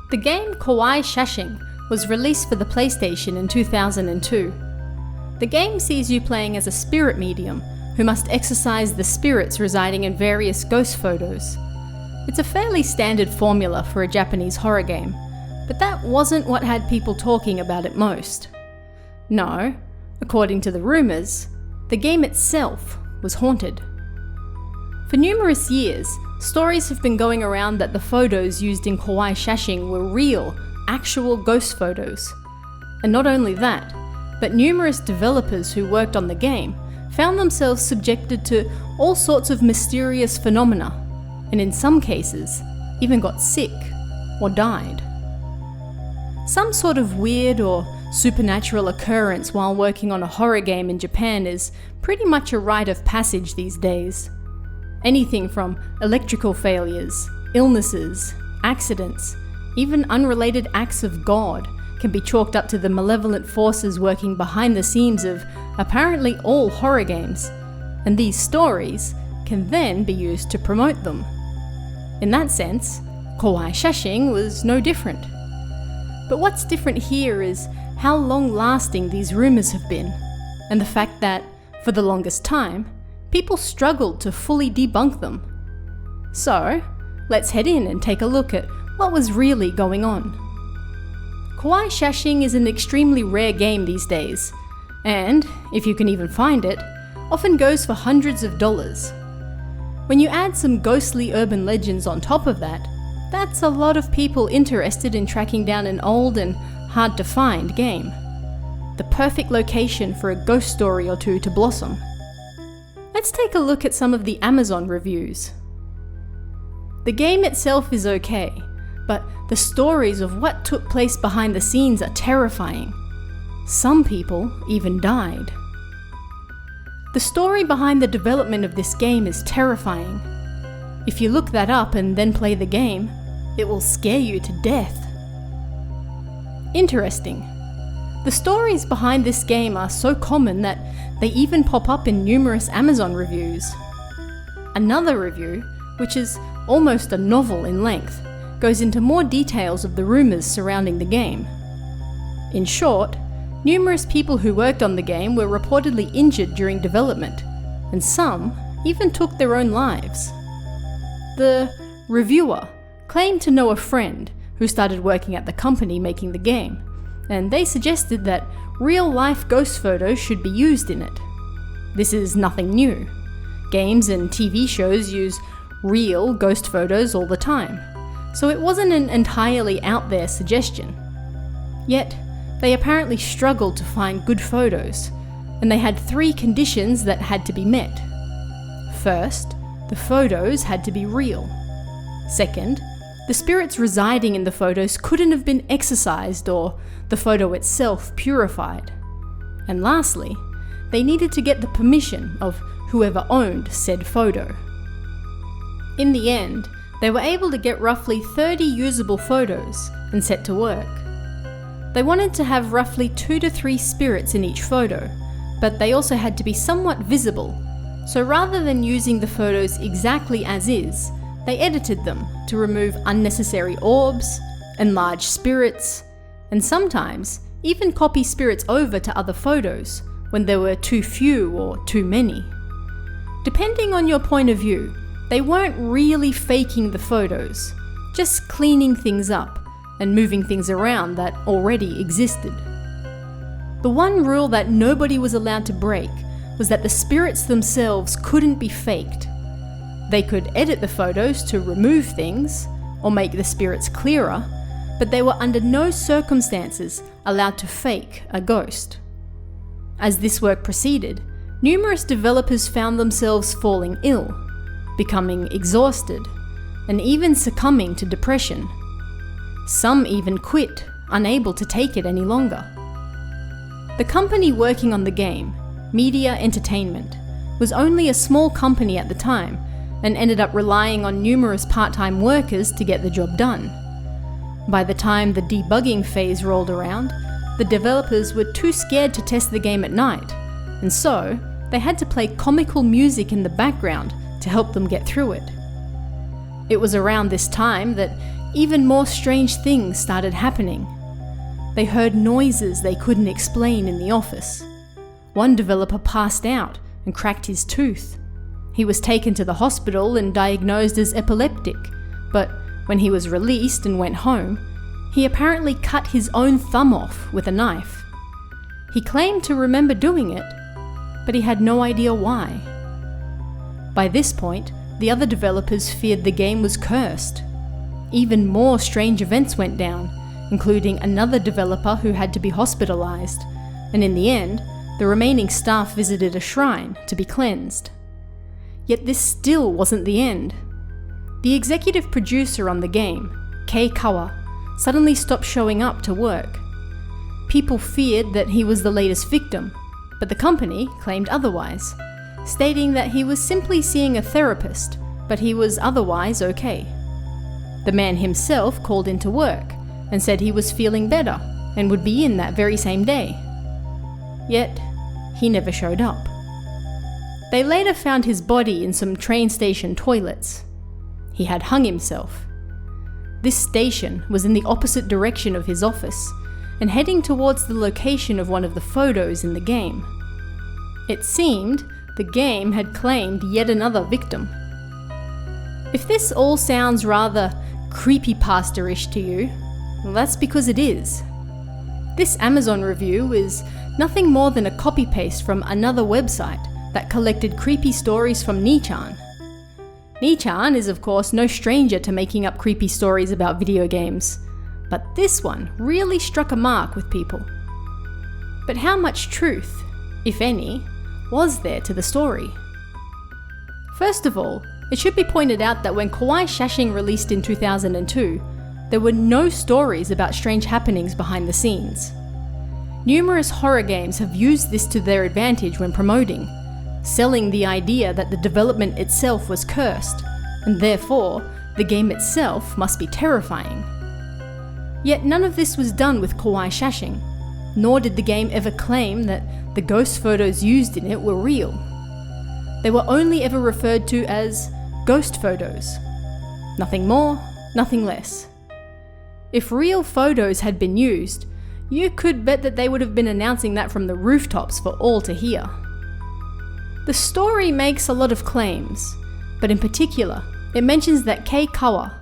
The game Kowai Shashin was released for the PlayStation in 2002. The game sees you playing as a spirit medium who must exorcise the spirits residing in various ghost photos. It's a fairly standard formula for a Japanese horror game, but that wasn't what had people talking about it most. No, according to the rumours, the game itself was haunted. For numerous years, stories have been going around that the photos used in Kowai Shashin were real, actual ghost photos. And not only that, but numerous developers who worked on the game found themselves subjected to all sorts of mysterious phenomena, and in some cases, even got sick or died. Some sort of weird or supernatural occurrence while working on a horror game in Japan is pretty much a rite of passage these days. Anything from electrical failures, illnesses, accidents, even unrelated acts of God can be chalked up to the malevolent forces working behind the scenes of apparently all horror games, and these stories can then be used to promote them. In that sense, Kowai Shashin was no different. But what's different here is how long-lasting these rumours have been, and the fact that, for the longest time, people struggled to fully debunk them. So, let's head in and take a look at what was really going on. Kowai Shashin is an extremely rare game these days, and, if you can even find it, often goes for hundreds of dollars. When you add some ghostly urban legends on top of that, that's a lot of people interested in tracking down an old and hard-to-find game. The perfect location for a ghost story or two to blossom. Let's take a look at some of the Amazon reviews. The game itself is okay, but the stories of what took place behind the scenes are terrifying. Some people even died. The story behind the development of this game is terrifying. If you look that up and then play the game, it will scare you to death. Interesting. The stories behind this game are so common that they even pop up in numerous Amazon reviews. Another review, which is almost a novel in length, goes into more details of the rumours surrounding the game. In short, numerous people who worked on the game were reportedly injured during development, and some even took their own lives. The reviewer claimed to know a friend who started working at the company making the game, and they suggested that real-life ghost photos should be used in it. This is nothing new. Games and TV shows use real ghost photos all the time, so it wasn't an entirely out there suggestion. Yet, they apparently struggled to find good photos, and they had 3 conditions that had to be met. First, the photos had to be real. Second, the spirits residing in the photos couldn't have been exorcised or the photo itself purified. And lastly, they needed to get the permission of whoever owned said photo. In the end, they were able to get roughly 30 usable photos and set to work. They wanted to have roughly 2 to 3 spirits in each photo, but they also had to be somewhat visible, so rather than using the photos exactly as is, they edited them to remove unnecessary orbs, enlarge spirits, and sometimes even copy spirits over to other photos when there were too few or too many. Depending on your point of view, they weren't really faking the photos, just cleaning things up and moving things around that already existed. The one rule that nobody was allowed to break was that the spirits themselves couldn't be faked. They could edit the photos to remove things or make the spirits clearer, but they were under no circumstances allowed to fake a ghost. As this work proceeded, numerous developers found themselves falling ill, becoming exhausted, and even succumbing to depression. Some even quit, unable to take it any longer. The company working on the game, Media Entertainment, was only a small company at the time and ended up relying on numerous part-time workers to get the job done. By the time the debugging phase rolled around, the developers were too scared to test the game at night, and so they had to play comical music in the background to help them get through it. It was around this time that even more strange things started happening. They heard noises they couldn't explain in the office. One developer passed out and cracked his tooth. He was taken to the hospital and diagnosed as epileptic, but when he was released and went home, he apparently cut his own thumb off with a knife. He claimed to remember doing it, but he had no idea why. By this point, the other developers feared the game was cursed. Even more strange events went down, including another developer who had to be hospitalized, and in the end, the remaining staff visited a shrine to be cleansed. Yet this still wasn't the end. The executive producer on the game, Kowai, suddenly stopped showing up to work. People feared that he was the latest victim, but the company claimed otherwise, stating that he was simply seeing a therapist, but he was otherwise okay. The man himself called into work and said he was feeling better and would be in that very same day. Yet, he never showed up. They later found his body in some train station toilets. He had hung himself. This station was in the opposite direction of his office and heading towards the location of one of the photos in the game. It seemed the game had claimed yet another victim. If this all sounds rather creepypasta-ish to you, well, that's because it is. This Amazon review is nothing more than a copy-paste from another website that collected creepy stories from Nichan. Nichan is of course no stranger to making up creepy stories about video games, but this one really struck a mark with people. But how much truth, if any, was there to the story? First of all, it should be pointed out that when Kowai Shashin released in 2002, there were no stories about strange happenings behind the scenes. Numerous horror games have used this to their advantage when promoting, selling the idea that the development itself was cursed, and therefore, the game itself must be terrifying. Yet none of this was done with Kowai Shashin, nor did the game ever claim that the ghost photos used in it were real. They were only ever referred to as ghost photos. Nothing more, nothing less. If real photos had been used, you could bet that they would have been announcing that from the rooftops for all to hear. The story makes a lot of claims, but in particular, it mentions that Kowai,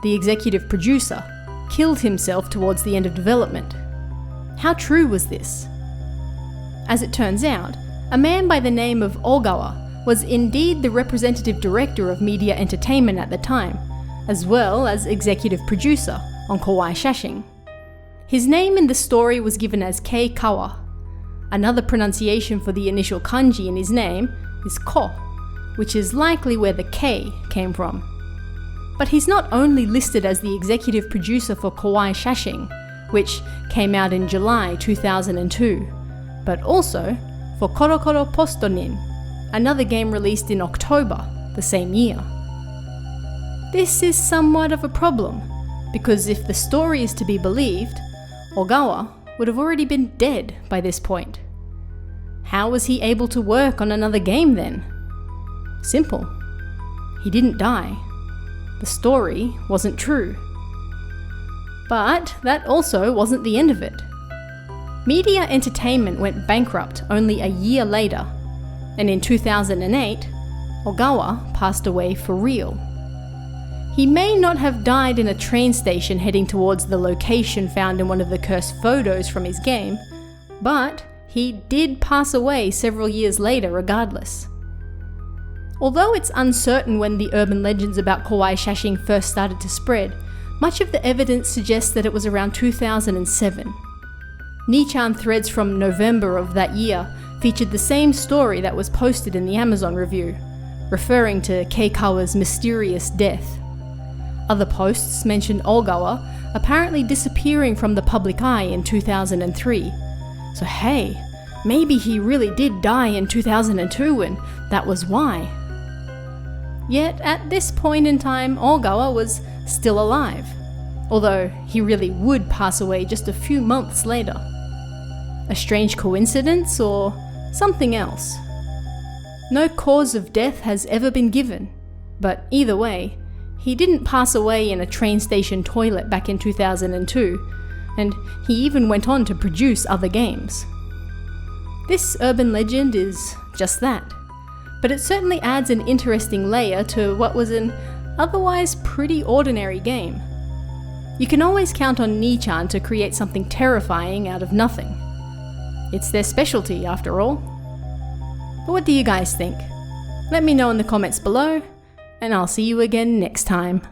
the executive producer, killed himself towards the end of development. How true was this? As it turns out, a man by the name of Ogawa was indeed the representative director of media entertainment at the time, as well as executive producer on Kowai Shashin. His name in the story was given as Kowai. Another pronunciation for the initial kanji in his name is Ko, which is likely where the K came from. But he's not only listed as the executive producer for Kowai Shashin, which came out in July 2002, but also for Korokoro Postonin, another game released in October the same year. This is somewhat of a problem, because if the story is to be believed, Ogawa would have already been dead by this point. How was he able to work on another game then? Simple. He didn't die. The story wasn't true. But that also wasn't the end of it. Media Entertainment went bankrupt only a year later, and in 2008, Ogawa passed away for real. He may not have died in a train station heading towards the location found in one of the cursed photos from his game, but he did pass away several years later regardless. Although it's uncertain when the urban legends about Kowai Shashin first started to spread, much of the evidence suggests that it was around 2007. Nichan threads from November of that year featured the same story that was posted in the Amazon review, referring to Kowai's mysterious death. Other posts mentioned Ogawa apparently disappearing from the public eye in 2003. So hey, maybe he really did die in 2002 and that was why. Yet at this point in time, Ogawa was still alive, although he really would pass away just a few months later. A strange coincidence or something else? No cause of death has ever been given, but either way, He didn't pass away in a train station toilet back in 2002, and he even went on to produce other games. This urban legend is just that, but it certainly adds an interesting layer to what was an otherwise pretty ordinary game. You can always count on Nii-chan to create something terrifying out of nothing. It's their specialty, after all. But what do you guys think? Let me know in the comments below, and I'll see you again next time.